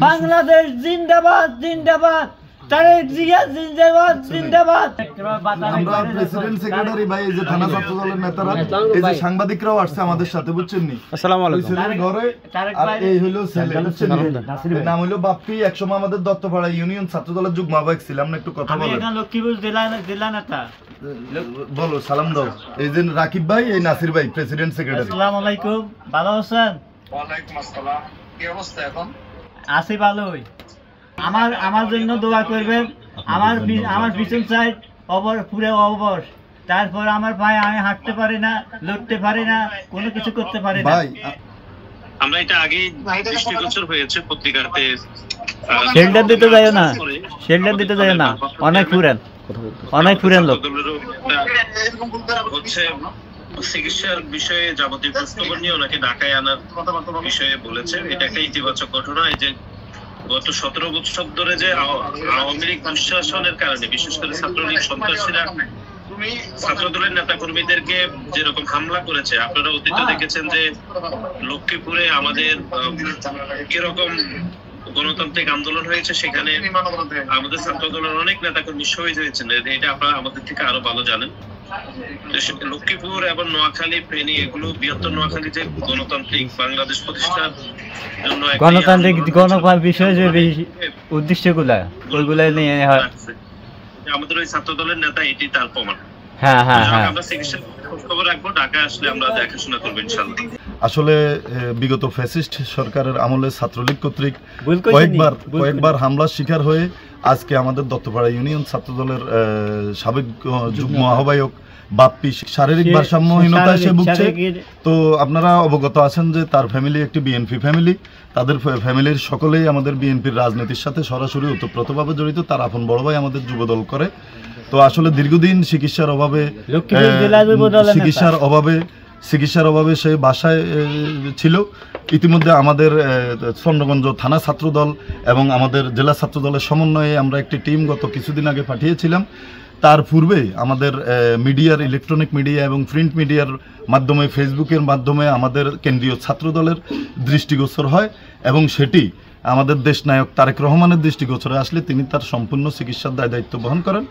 বাংলাদেশ জিন্দাবাদ জিন্দাবাদ, তারেক জিয়া জিন্দাবাদ জিন্দাবাদ। আমরা প্রেসিডেন্ট সেক্রেটারি ভাই, এই যে থানা ছাত্র দলের নেতারা, এই যে সাংবাদিকরাও আসছে আমাদের সাথে, বুঝছেন নি? আসসালামু আলাইকুম। ছেলের ঘরে আর এই হলো ছেলে, বুঝছেন নি? এর নাম হলো বাপ্পি। একসময় আমাদের দত্তপাড়া ইউনিয়ন ছাত্র দলের যুগ্ম আহ্বায়ক ছিলাম না, একটু কথা বলেন। লক্ষ্মীপুর জেলা নেতা। বলো, সালাম দাও। এই যে রাকিব ভাই, এই নাসির ভাই, প্রেসিডেন্ট সেক্রেটারি। আসসালামু আলাইকুম, ভালো আছেন? ওয়ালাইকুম আসসালাম। কি অবস্থা এখন? আছি ভালোই। আমার জন্য দোয়া করবেন। আমার পিছন সাইড পুরো অবর, তারপর আমার ভাই, আমি হাঁটতে পারি না, লড়তে পারি না, কোনো কিছু করতে পারি না। ভাই আমরা এটা আগেই দৃষ্টিগোচর হয়েছে পত্রিকাতে। শেল্টার দিতে যায় না, শেল্টার দিতে যায় না, অনেক পুরান লোক হচ্ছে চিকিৎসার বিষয়ে যাবতীয় প্রশ্নপত্র নিয়ে ওনাকে ঢাকায় আনার বিষয়ে বলেছে। এটা একটা ইতিবাচক ঘটনা। এই যে গত 17 বছর ধরে যে আওয়ামী লীগ দুঃশাসনের কারণে বিশেষ করে ছাত্রলীগ সন্ত্রাসীরা ছাত্র দলের নেতা কর্মীদেরকে যেরকম হামলা করেছে, আপনারা অতীতে দেখেছেন যে লক্ষ্মীপুরে আমাদের কিরকম গণতান্ত্রিক আন্দোলন হয়েছে, সেখানে আমাদের ছাত্র দলের অনেক নেতা কর্মী শহীদ হয়েছেন। এটা আপনারা আমাদের থেকে আরো ভালো জানেন। লক্ষ্মীপুর এবং নোয়াখালী, ফেনী, এগুলো বৃহত্তর নোয়াখালী যে গণতান্ত্রিক বাংলাদেশ প্রতিষ্ঠার জন্য গণতান্ত্রিক বিষয়ে যে উদ্দেশ্যগুলা, ওইগুলা নিয়ে হয় আমাদের ওই ছাত্র দলের নেতা, এটি তার প্রমাণ। আমরা চিকিৎসা খবর রাখবো, ঢাকায় আসলে আমরা দেখাশোনা করবো ইনশাআল্লাহ। আসলে বিগত ফ্যাসিস্ট সরকারের আমলে ছাত্রলীগ কর্তৃক কয়েকবার হামলার শিকার হয়ে আজকে আমাদের দত্তপাড়া ইউনিয়ন ছাত্র দলের সাবেক যুগ্ম আহ্বায়ক বাপ্পি শারীরিক ভারসাম্যহীনতায় সে ভুগছে। তো আপনারা অবগত আছেন যে তার ফ্যামিলি একটি বিএনপি ফ্যামিলি। তাদের ফ্যামিলির সকলেই আমাদের বিএনপির রাজনীতির সাথে সরাসরি ওতপ্রোতভাবে জড়িত। তার আপন বড় ভাই আমাদের যুবদল করে। তো আসলে দীর্ঘদিন চিকিৎসার অভাবে সে বাসায় ছিল। ইতিমধ্যে আমাদের চন্দ্রগঞ্জ থানা ছাত্রদল এবং আমাদের জেলা ছাত্র দলের সমন্বয়ে আমরা একটি টিম গত কিছুদিন আগে পাঠিয়েছিলাম। তার পূর্বে আমাদের মিডিয়ার, ইলেকট্রনিক মিডিয়া এবং প্রিন্ট মিডিয়ার মাধ্যমে, ফেসবুকের মাধ্যমে আমাদের কেন্দ্রীয় ছাত্র দলের দৃষ্টিগোচর হয় এবং সেটি আমাদের দেশনায়ক তারেক রহমানের দৃষ্টিগোচরে আসলে তিনি তার সম্পূর্ণ চিকিৎসার দায় দায়িত্ব বহন করেন।